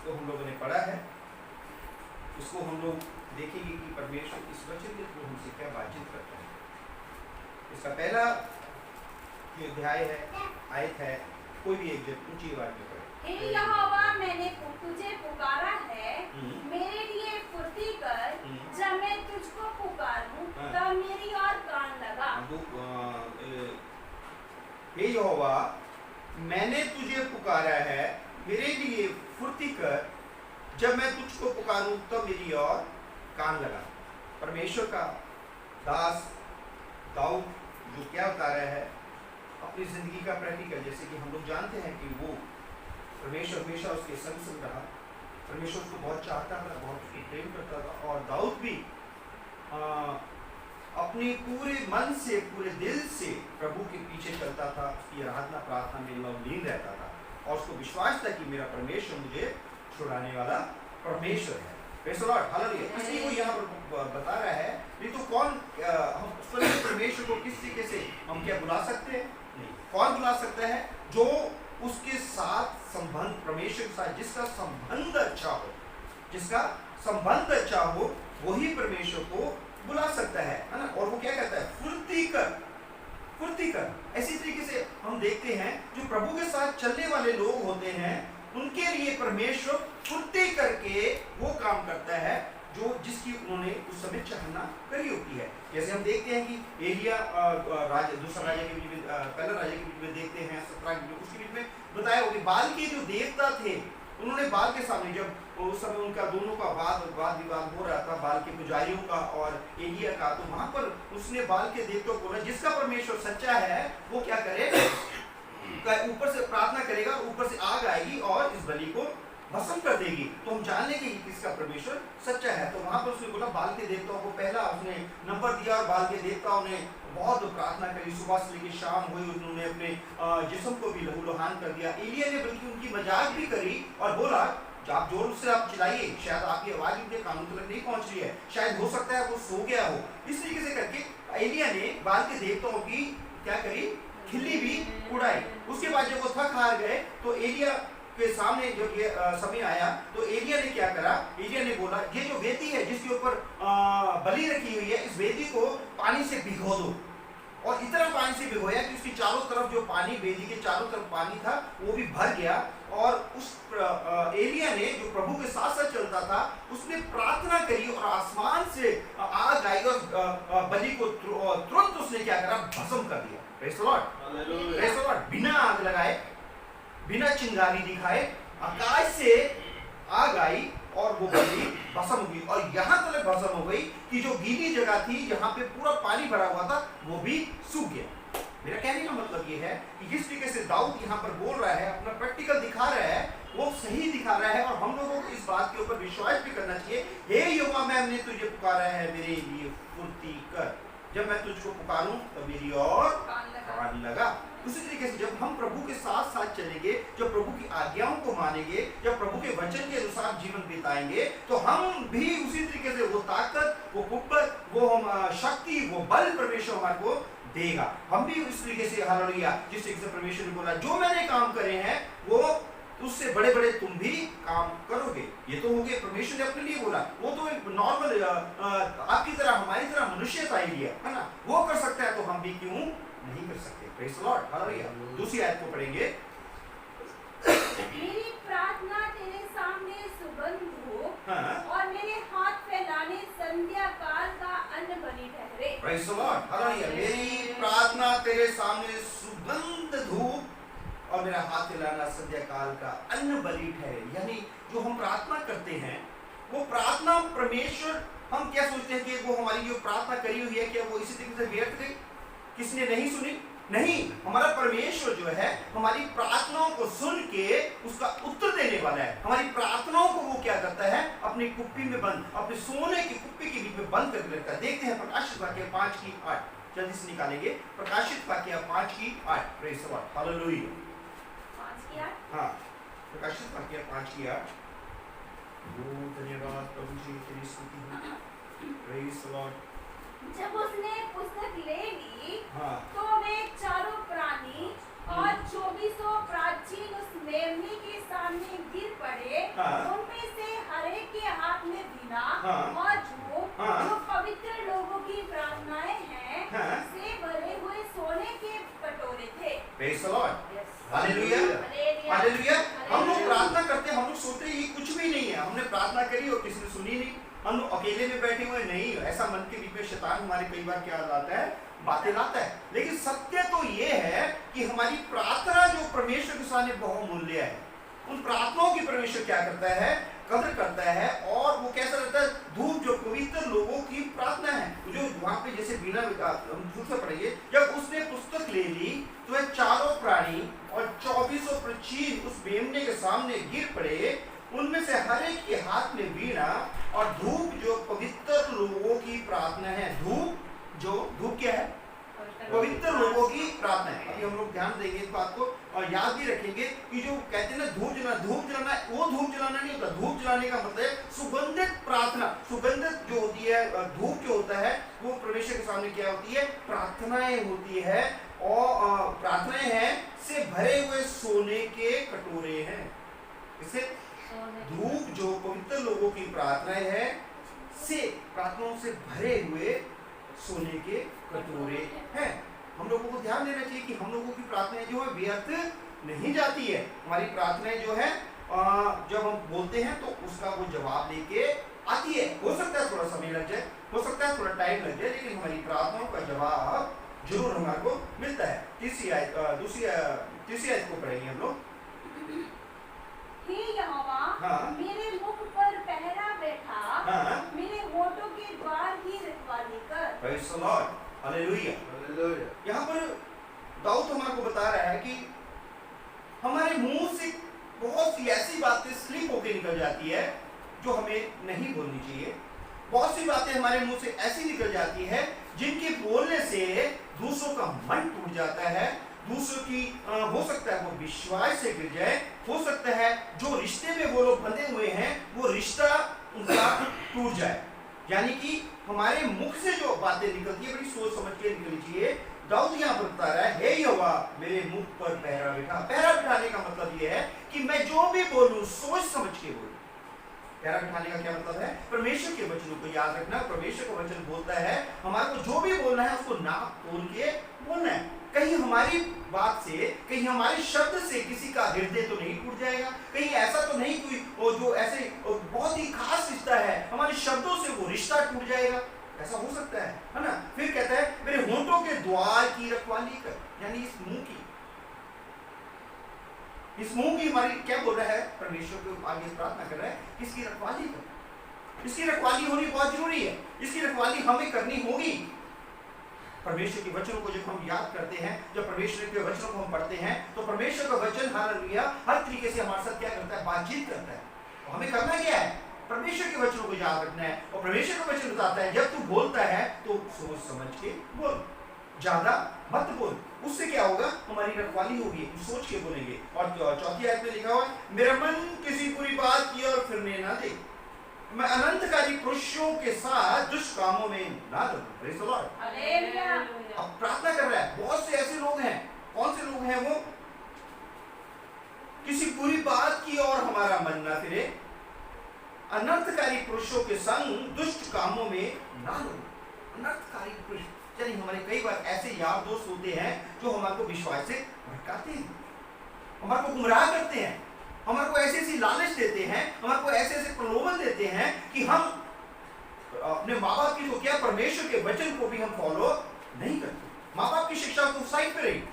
को हम लोगों ने पढ़ा है, उसको हम लोग देखेंगे कि परमेश्वर इस वचन के थ्रू हमसे क्या बातचीत करता है। इसका पहला जो अध्याय है, आयत है, कोई भी एक जब ऊंची आवाज में पढ़े। हे यहोवा, मैंने तुझे पुकारा है, मेरे लिए फुर्ती कर, जब मैं तुझको पुकारूं तब मेरी ओर कान लगा। हे यहोवा, मैंने तुझे पुकारा है, मेरे लिए फुर्ती कर, जब मैं तुझको पुकारूं तब मेरी ओर कान लगा। परमेश्वर का दास दाऊद जो क्या बता रहा है अपनी जिंदगी का प्रैक्टिकल, जैसे कि हम लोग जानते हैं कि वो परमेश्वर हमेशा उसके संग संग रहा, परमेश्वर उसको बहुत चाहता था, बहुत उसको प्रेम करता था, और दाऊद भी अपने पूरे मन से पूरे दिल से प्रभु के पीछे चलता था, उसकी आराधना प्रार्थना में लीन रहता था, और उसको विश्वास था कि मेरा परमेश्वर मुझे छुड़ाने वाला परमेश्वर है। इसलिए वो यहाँ पर बता रहा है, नहीं तो कौन हम परमेश्वर को किस तरीके से हम क्या बुला सकते हैं? नहीं, कौन बुला सकता है? जो उसके साथ संबंध, परमेश्वर के साथ जिसका संबंध अच्छा हो, जिसका संबंध अच्छा हो, वही परमेश्वर को बुला सकता है ना। और वो क्या कहता है? फुर्ती कर, फुर्ती कर। ऐसी तरीके से हम देखते हैं जो प्रभु के साथ चलने वाले लोग होते हैं, उनके लिए परमेश्वर फुर्ती करके वो काम करता है जो जिसकी उन्होंने उस समय चाहना करी होती है। जैसे हम देखते हैं कि एलिया दूसरा राजा के बीच में, पहला राजा के बीच में देखते हैं 17 के उसके बीच में बताया हो कि बाल के जो देवता थे, उन्होंने बाल के सामने, जब उस समय उनका दोनों का वाद विवाद हो रहा था, बाल के पुजारियों का और एलिया का, तो वहां पर उसने बाल के देवता को बोला जिसका परमेश्वर सच्चा है वो क्या करे, ऊपर से प्रार्थना करेगा, ऊपर से आग आएगी और इस बलि को भस्म कर देगी, तो हम जान लेंगे कि किसका परमेश्वर सच्चा है। तो वहां पर उसने बोला बाल के देवताओं को पहला उसने नंबर दिया, और बाल के देवताओं ने बहुत प्रार्थना करी, सुबह से लेकर शाम हुई, उन्होंने अपने जिस्म को भी लहूलुहान कर दिया। एलिया ने बल्कि उनकी मजाक भी करी और बोला आप जोर से आप चिल्लाइए, शायद आपकी आवाज उनके कानों तक नहीं पहुंच रही है, शायद हो सकता है वो सो गया हो। इस तरीके से करके एलिया ने बाल के देवताओं की क्या करी, खिल्ली भी उड़ाई। उसके बाद जब वो थक हार गए तो एलिया के सामने जब ये समय आया तो एलिया ने क्या करा, एलिया ने बोला ये जो वेदी है जिसके ऊपर बलि रखी हुई है, इस वेदी को पानी से भिगो दो। और इतना पानी से भिगोया कि उसकी चारों तरफ जो पानी, वेदी के चारों तरफ पानी था वो भी भर गया। और उस एलिया ने जो प्रभु के साथ साथ चलता था, उसने प्रार्थना करी और आसमान से आग आई और बलि को तुरंत उसने क्या करा, भस्म कर दिया। Praise the Lord, praise the Lord. बिना आग लगाए, बिना चिंगारी दिखाए आकाश से आग आई और वो बलि भस्म हो गई, और यहाँ तक भस्म हो गई कि जो गीली जगह थी जहाँ पे पूरा पानी भरा हुआ था वो भी सूख गया। मेरा कहने का मतलब ये है कि जिस तरीके से दाऊद यहाँ पर बोल रहा है, अपना प्रैक्टिकल दिखा रहा है, वो सही दिखा रहा है, और हम लोगों को इस बात के ऊपर विश्वास भी करना चाहिए। हे यहोवा, मैंने तुझे पुकारा है, मेरे लिए फुर्ती कर, जब मैं तुझको पुकारूं तब मेरी ओर कान लगा। उसी तरीके से जब हम प्रभु के साथ साथ चलेंगे, जब प्रभु की आज्ञाओं को मानेंगे, जब प्रभु के वचन के अनुसार जीवन बिताएंगे, तो हम भी उसी तरीके से वो ताकत, वो कुव्वत, वो शक्ति, वो बल परमेश्वर हमारे को देगा। हम भी उस तरीके से, हालेलुया, जिस तरीके से परमेश्वर ने बोला जो मैंने काम करे हैं वो उससे बड़े बड़े तुम भी काम करोगे। ये तो हो गया परमेश्वर ने अपने लिए बोला, वो तो एक नॉर्मल आपकी तरह हमारी तरह मनुष्य था एलिया, है ना, वो कर सकता है तो हम भी क्यों नहीं कर सकते। Praise the Lord, hallelujah. दूसरी आयत को पढ़ेंगे। मेरी प्रार्थना तेरे सामने सुगंध हो, और मेरे हाथ फैलाने संध्या काल का अन्न बलि ठहरे। Praise the Lord, hallelujah. मेरी प्रार्थना तेरे सामने सुगंध धूप और मेरा हाथ फैलाना संध्या काल का अन्न बलि ठहरे। यानी जो हम प्रार्थना करते हैं वो प्रार्थना परमेश्वर, हम क्या सोचते हैं कि वो हमारी जो प्रार्थना करी हुई है क्या वो इसी तरीके से व्यर्थ गई, किसने नहीं सुनी? नहीं, हमारा परमेश्वर जो है हमारी प्रार्थनाओं को सुन के उसका उत्तर देने वाला है। हमारी प्रार्थनाओं को वो क्या करता है, अपनी कुप्पी में बंद, अपने सोने की कुप्पी के बीच में बंद करके रखता है। देखते हैं प्रकाशित वाक्य 5:8, जल्दी से निकालेंगे। प्रकाशित वाक्य 5:8। Praise the Lord, hallelujah. 5:8। हाँ, प्रकाशित वाक्य 5:8। धन्यवाद प्रभु जी, तेरी स्तुति हो। Praise the Lord. जब उसने पुस्तक ले ली, तो वे चारों प्राणी और 24 प्राचीन उस मेमने के सामने गिर पड़े हाँ। उनमें से हर एक के हाथ में वीणा हाँ। और धूप हाँ। जो पवित्र लोगों की प्रार्थनाएं हैं हाँ। से भरे हुए सोने के कटोरे थे। Praise the Lord. Yes. Hallelujah, hallelujah. Hallelujah. हम लोग हालेलुया। प्रार्थना करते हैं, हम लोग सोचते हैं ये कुछ भी नहीं है, हमने प्रार्थना करी और किसी ने सुनी नहीं, हम लोग अकेले में बैठे हुए नहीं। ऐसा मन के बीच में शैतान हमारे कई बार क्या लाता है, बातें लाता है। लेकिन सत्य तो ये है कि हमारी प्रार्थना जो परमेश्वर के सामने बहुमूल्य है, उन प्रार्थनाओं की परमेश्वर क्या करता है, कदर करता है। और वो कैसा रहता है, धूप जो पवित्र लोगों की प्रार्थना है, जो वहां पे जैसे बिना हम दूसरा पढ़ेंगे, जब उसने पुस्तक ले ली तो वह चारों प्राणी और 2400 पक्षी उस मेमने के सामने गिर पड़े। उनमें से हर एक के हाथ में वीणा और धूप जो पवित्र लोगों की प्रार्थना है। धूप क्या है, पवित्र लोगों की प्रार्थना है। अभी हम लोग ध्यान देंगे इस बात को और याद भी रखेंगे कि जो कहते हैं ना धूप जलाना, वो धूप जलाना नहीं होता। धूप जलाने का मतलब सुगंधित प्रार्थना, सुगंधित जो होती है, धूप जो होता है वो परमेश्वर के सामने क्या होती है, प्रार्थनाएं होती है। और प्रार्थनाएं हैं से भरे हुए सोने के कटोरे हैं। इसे धूप जो पवित्र लोगों की प्रार्थनाएं है से प्रार्थनाओं से भरे हुए सोने के कटोरे हैं। हम लोगों को ध्यान देना चाहिए कि हम लोगों की प्रार्थनाएं जो है व्यर्थ नहीं जाती है। हमारी प्रार्थनाएं जो है जब हम बोलते हैं तो उसका वो जवाब लेके आती है। हो सकता है थोड़ा समय लग जाए, हो सकता है थोड़ा टाइम लग जाए, लेकिन हमारी प्रार्थनाओं का जवाब जरूर हमारे को मिलता है। तीसरी आयत को पढ़ेंगे हम लोग। हे यहोवा, हाँ। मेरे मुख पर पहरा बैठा, हाँ। मेरे होठों के द्वार की रखवाली कर। Praise the Lord. हालेलुया। यहाँ पर दाऊद हमारे को बता रहा है कि हमारे मुंह से बहुत सी ऐसी बातें स्लिप होकर निकल जाती है जो हमें नहीं बोलनी चाहिए। बहुत सी बातें हमारे मुंह से ऐसी निकल जाती है जिनके बोलने से दूसरों का मन टूट जाता है, दूसरों की हो सकता है वो विश्वास से गिर जाए, हो सकता है जो रिश्ते में वो लोग बंधे हुए हैं वो रिश्ता उनका टूट जाए। यानी कि हमारे मुख से जो बातें निकलती है बड़ी सोच समझ के निकलनी चाहिए। दाऊद यहाँ पर बता रहा है, हे यहोवा, मेरे मुख पर पहरा बैठा। पहरा बिठाने का मतलब ये है कि मैं जो भी बोलूं सोच समझ के बोलूं। पहरा बिठाने का क्या मतलब है, परमेश्वर के वचनों को याद रखना। परमेश्वर का वचन बोलता है हमारे को जो भी बोलना है उसको नाप तोल के बोलना है। कहीं हमारी बात से, कहीं हमारे शब्द से किसी का हृदय तो नहीं टूट जाएगा, कहीं ऐसा तो नहीं कोई जो ऐसे बहुत ही खास रिश्ता है हमारे शब्दों से वो रिश्ता टूट जाएगा, ऐसा हो सकता है ना। फिर कहता है मेरे होंठों के द्वार की रखवाली कर, यानी इस मुंह की हमारी क्या बोल रहा है, परमेश्वर को आगे प्रार्थना कर रहा है, इसकी रखवाली कर। इसकी रखवाली होनी बहुत जरूरी है। इसकी रखवाली हमें करनी होगी। परमेश्वर के वचनों को जब हम याद करते हैं, जब परमेश्वर के वचनों को हम पढ़ते हैं, तो परमेश्वर का वचन हालेलुया हर तरीके से हमारे साथ क्या करता है, बातचीत करता है। और हमें करना क्या है, परमेश्वर के वचनों को याद रखना है। और परमेश्वर का वचन बताता है जब तू बोलता है तो सोच समझ के बोल, ज्यादा मत बोल। उससे क्या होगा, हमारी रखवाली होगी, सोच के बोलेंगे। और चौथी आयत में लिखा हुआ है, मेरा मन किसी बुरी बात की और फिरने ना दे, मैं अनंतकारी पुरुषों के साथ दुष्ट कामों में ना लगूं। Praise the Lord. हालेलुया। अब प्रार्थना कर रहा है। बहुत से ऐसे लोग हैं, कौन से लोग हैं वो, किसी बुरी बात की और हमारा मन ना फिरे, अनर्थकारी पुरुषों के संग दुष्ट कामों में ना लगूं। अनर्थकारी पुरुष यानी हमारे कई बार ऐसे यार दोस्त होते हैं जो हमारे को विश्वास से भटकाते हैं, हमारे को गुमराह करते हैं, हमारे को ऐसे ऐसी लालच देते हैं, हमारे को ऐसे ऐसे प्रलोभन देते हैं कि हम अपने माँ बाप की तो क्या, परमेश्वर के वचन को भी हम फॉलो नहीं करते। माँ बाप की शिक्षा को साइड पे रही,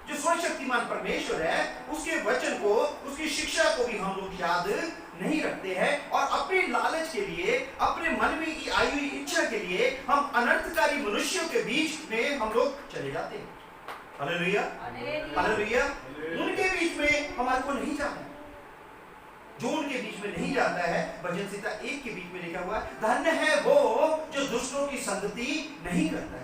जो सर्वशक्तिमान परमेश्वर है उसके वचन को, उसकी शिक्षा को भी हम लोग याद नहीं रखते हैं। और अपने लालच के लिए, अपने मन में की आई हुई इच्छा के लिए हम अनर्थकारी मनुष्यों के बीच में हम लोग चले जाते हैं। Hallelujah, hallelujah. उनके बीच में हमारे को नहीं जाना है। जो उनके बीच में नहीं जाता है, भजन संहिता 1 के बीच में लिखा हुआ है, धन्य है वो जो दुष्टों की संगति नहीं करता है।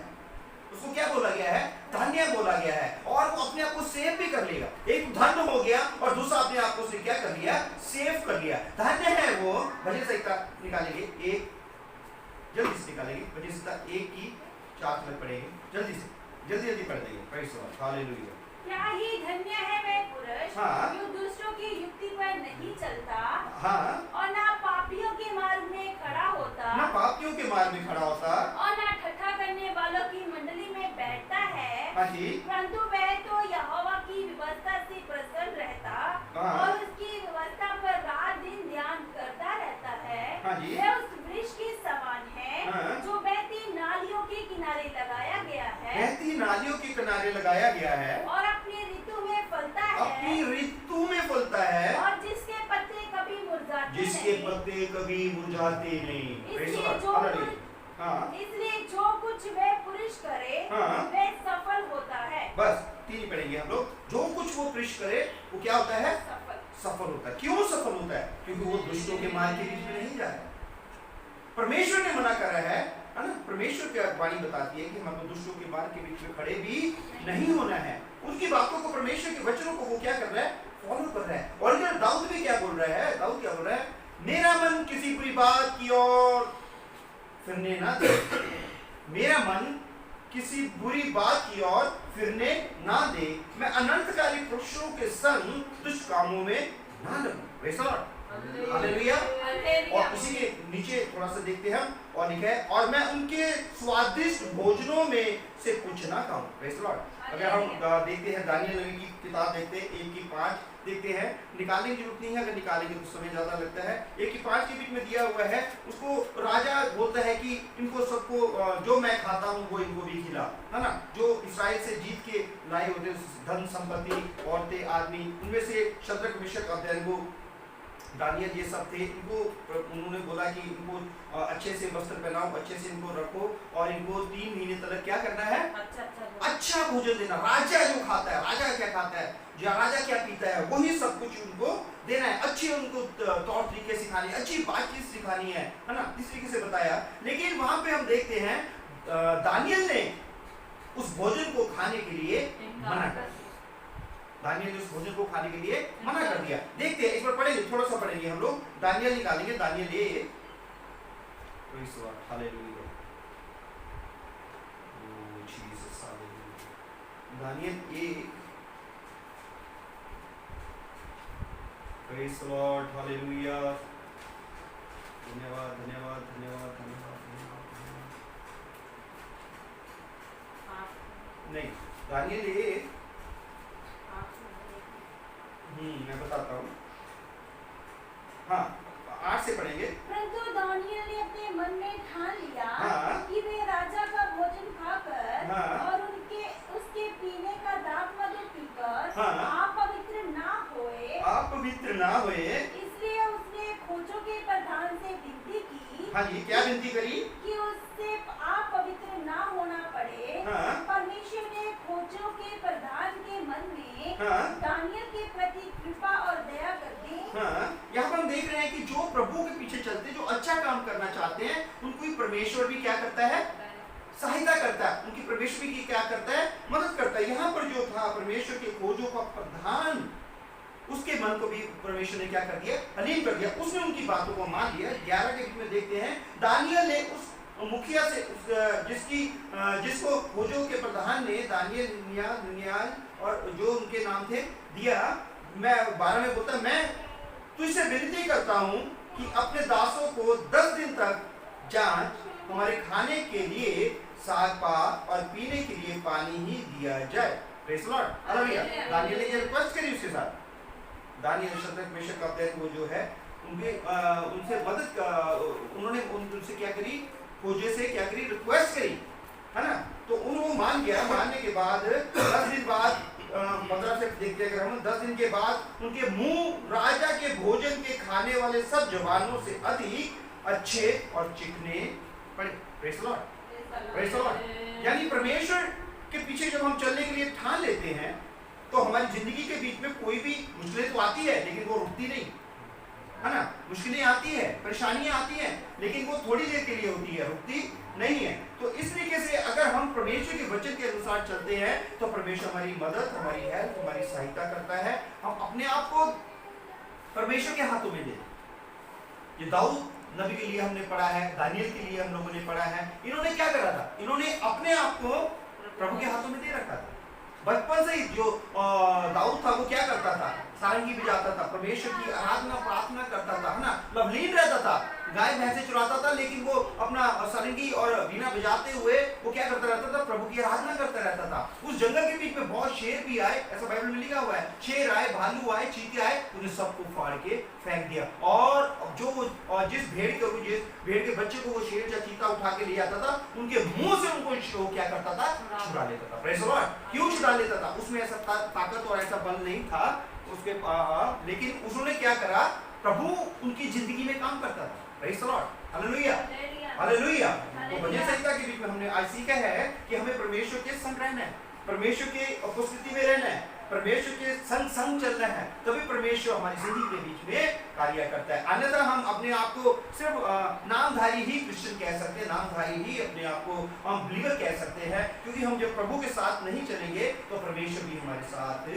उसको क्या बोला गया है, धन्य बोला गया है। और वो अपने आप को सेव भी कर लेगा। एक धन्य हो गया और दूसरा अपने आप को उसने क्या कर लिया, सेव कर लिया। धन्य है वो, भजन संहिता निकालेंगे 1, जल्दी से निकालेंगे। भजन संहिता 1 की 4 में पढ़ेंगे, जल्दी से, जल्दी पढ़ देंगे। Praise the Lord, hallelujah. क्या ही धन्य है वह पुरुष हाँ। जो दुष्टों की युक्ति पर नहीं चलता, हाँ, और ना पापियों के मार्ग में खड़ा होता, ना पापियों के मार्ग में खड़ा होता, और ना ठट्ठा करने वालों की मंडली में बैठता है, हाँ जी, परंतु वह तो यहोवा की व्यवस्था से प्रसन्न रहता हाँ। और उसकी व्यवस्था पर रात दिन ध्यान करता रहता है। हाँ जी। वह उस वृक्ष के समान है हाँ। जो बहती नालियों के किनारे लगाया गया है बहती नालियों के किनारे लगाया गया है, और अपनी ऋतु में फलता अपनी है, ऋतु में फलता है, और जिसके पत्ते कभी मुरझाते जिसके नहीं। पत्ते कभी मुरझाते नहीं। Praise the इसलिए Lord. जो Hallelujah. कुछ हाँ, इसलिए जो कुछ वह पुरुष करे हाँ। वह सफल होता है। बस 3 ही पढ़ेंगे हम लोग। जो कुछ वो पुरुष करे वो क्या होता है? सफल। सफल होता है। क्यों सफल होता है? क्योंकि वो दुष्टों के मार्ग के बीच में नहीं जा रहा है। परमेश्वर ने मना करा है ना? परमेश्वर की वाणी बताती है कि हमको दुष्टों के मार्ग के बीच में खड़े भी नहीं होना है। उसकी बातों को, परमेश्वर के वचनों को वो क्या कर रहा है? फॉलो कर रहा है। और इधर दाऊद भी क्या बोल रहा है? दाऊद क्या बोल रहा है? मेरा मन किसी बुरी बात की ओर फिरने ना दे, मेरा मन किसी बुरी बात की ओर फिरने ना दे, मैं अनंतकारी पुरुषों के संग दुष्ट कामों में ना लगूं। Praise the Lord. हालेलुया। और उसी के नीचे थोड़ा सा देखते हैं हम, और लिखा है और मैं उनके स्वादिष्ट भोजनों में से कुछ ना खाऊं। Praise the Lord. अगर हम देखते हैं दानियल नबी की किताब देखते हैं 1-5 देखते हैं, निकालने की जरूरत नहीं है, अगर निकालेंगे तो समय ज्यादा लगता है। 1-5 के बीच में दिया हुआ है, उसको राजा बोलता है कि इनको सबको जो मैं खाता हूँ वो इनको भी खिला, है ना? जो इस्राएल से जीत के लाए होते धन संपत्ति, औरतें, आदमी, उनमें से शद्रक, मेशक, अबेदनगो, दानियल ये सब थे। इनको उन्होंने बोला कि इनको अच्छे से वस्त्र पहनाओ, अच्छे से इनको रखो और इनको 3 महीने तक क्या करना है? अच्छा भोजन देना। राजा जो खाता है, राजा क्या खाता है, जो राजा क्या पीता है, वही सब कुछ उनको देना है। अच्छे उनको तौर तरीके सिखाने, अच्छी बातचीत सिखानी है ना? इस तरीके से बताया। लेकिन वहां पे हम देखते हैं दानियल ने उस भोजन को खाने के लिए मना कर दिया। दानियल ने उस भोजन को खाने के लिए मना कर दिया। देखते हैं, एक बार पढ़ेंगे, थोड़ा सा पढ़ेंगे हम लोग। दानियल निकालेंगे, दानियल ये हालेलुया, ओह जीसस, हालेलुया। दानियल ये प्रेज द लॉर्ड, हालेलुया। धन्यवाद धन्यवाद धन्यवाद धन्यवाद धन्यवाद। नहीं, दानियल ये मैं बताता हूँ। हाँ, 8 से पढ़ेंगे। परंतु दानियल ने अपने मन में ठान लिया हाँ। कि वे राजा का भोजन खाकर हाँ। और उसके पीने का दाख मधु पीकर हाँ। आप पवित्र ना होए, आप पवित्र ना होए, इसलिए उसने खोजों के प्रधान से विनती की। हाँ जी, क्या विनती करी? कि उससे आप पवित्र ना होना पड़े। हाँ। परमेश्वर ने खोजों के प्रधान के मन में हाँ। दानियल के प्रति कृपा और दया कर दी। हाँ, यहाँ पर हम देख रहे हैं कि जो प्रभु के पीछे चलते, जो अच्छा काम करना चाहते हैं, उनको परमेश्वर भी क्या करता है? सहायता करता है। उनकी परमेश्वर भी क्या करता है? मदद करता है। यहाँ पर जो था परमेश्वर के खोजों का प्रधान, उसके मन को भी परमेश्वर ने क्या कर दिया? अलीन कर दिया। उसने उनकी बातों को मान लिया। 11 के बीच में देखते हैं, दानियल ने उस मुखिया से जिसको खोजों के प्रधान ने दानियल और जो उनके नाम थे दिया। मैं 12 में बोलता, मैं तुझसे विनती करता हूँ कि अपने दासों को 10 दिन तक जांच, हमारे खाने के लिए साग पात और पीने के लिए पानी ही दिया जाए। Praise the Lord, hallelujah. Daniel ने रिक्वेस्ट करी उसके साथ। दानियल, शद्रक, मेशक, अबेदनगो जो है, उनसे मदद उन्होंने उनसे क्या करी? खोजे से क्या करी? रिक्वेस्ट करी, है ना? तो उन्होंने मान गया। मानने के बाद 10 दिन बाद 15 से देखते अगर हम 10 दिन के बाद उनके मुंह राजा के भोजन के खाने वाले सब जवानों से अधिक अच्छे और चिकने पड़े। Praise the Lord, praise the Lord. यानी परमेश्वर के पीछे जब हम चलने के लिए ठान लेते हैं तो हमारी जिंदगी के बीच में कोई भी मुश्किलें तो आती है, लेकिन वो रुकती नहीं, है ना? मुश्किलें आती है, परेशानियां आती हैं, लेकिन वो थोड़ी देर के लिए होती है, रुकती नहीं है। तो इस तरीके से अगर हम परमेश्वर के वचन के अनुसार चलते हैं तो परमेश्वर हमारी मदद, हमारी हेल्प, हमारी सहायता करता है। हम अपने आप को परमेश्वर के हाथों में दे। ये दाऊद नबी के लिए हमने पढ़ा है, दानियल के लिए हम लोगों ने पढ़ा है। इन्होंने क्या करा था? इन्होंने अपने आप को प्रभु के हाथों में दे रखा था। बचपन से ही जो दाऊद था वो क्या करता था? सारंगी बजाता था, परमेश्वर की आराधना प्रार्थना करता था, है लवलीन रहता था, गाय भैंसे चुराता था, लेकिन वो अपना सारंगी और वीणा बजाते हुए वो क्या करता रहता था, प्रभु की आराधना करता रहता था। उस जंगल के बीच में बहुत शेर भी आए, ऐसा बाइबल में लिखा हुआ है, शेर आए, भालू आए, चीते आए, उन्हें सबको फाड़ के फेंक दिया। और जिस भेड़ के बच्चे को वो शेर या चीता उठा के ले आता था, उनके मुंह से उनको क्या करता था, छुड़ा लेता था। Praise the Lord. क्यों छुड़ा लेता था? उसमें ऐसा ताकत और ऐसा बल नहीं था उसके, लेकिन उन्होंने क्या करा, प्रभु उनकी जिंदगी में काम करता था। Praise the Lord, hallelujah, hallelujah. तो भजन संहिता के बीच में हमने आज सीखा है कि हमें परमेश्वर के संग रहना है, परमेश्वर की उपस्थिति में रहना है, परमेश्वर के संग चलना है, तभी परमेश्वर हमारी जिंदगी के बीच में कार्य करता है। अन्यथा हम अपने आप को सिर्फ नामधारी ही क्रिश्चियन कह सकते हैं, नामधारी ही अपने आप को हम बिलीवर कह सकते हैं, क्योंकि हम जब प्रभु के साथ नहीं चलेंगे तो परमेश्वर भी हमारे साथ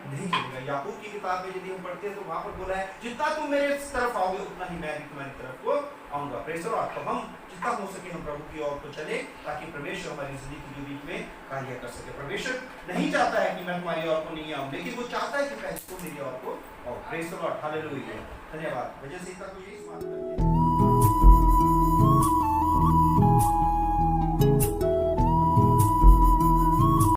नहीं चलेगा। याकूब की किताब में यदि हम पढ़ते हैं तो वहां पर बोला है, जितना तुम मेरे तरफ आओगे उतना ही मैं भी तुम्हारी तरफ को आऊंगा। Praise the Lord. तो हम जितना हो सके हम प्रभु की ओर को चले, ताकि परमेश्वर हमारी जिंदगी के बीच में कार्य कर सके। परमेश्वर नहीं चाहता है कि मैं तुम्हारी ओर को नहीं आऊं, लेकिन वो चाहता है कि पहले तुम मेरी ओर को आओ। प्रेज़ द लॉर्ड, हालेलुया, धन्यवाद। भजन संहिता को यही समाप्त करते हैं।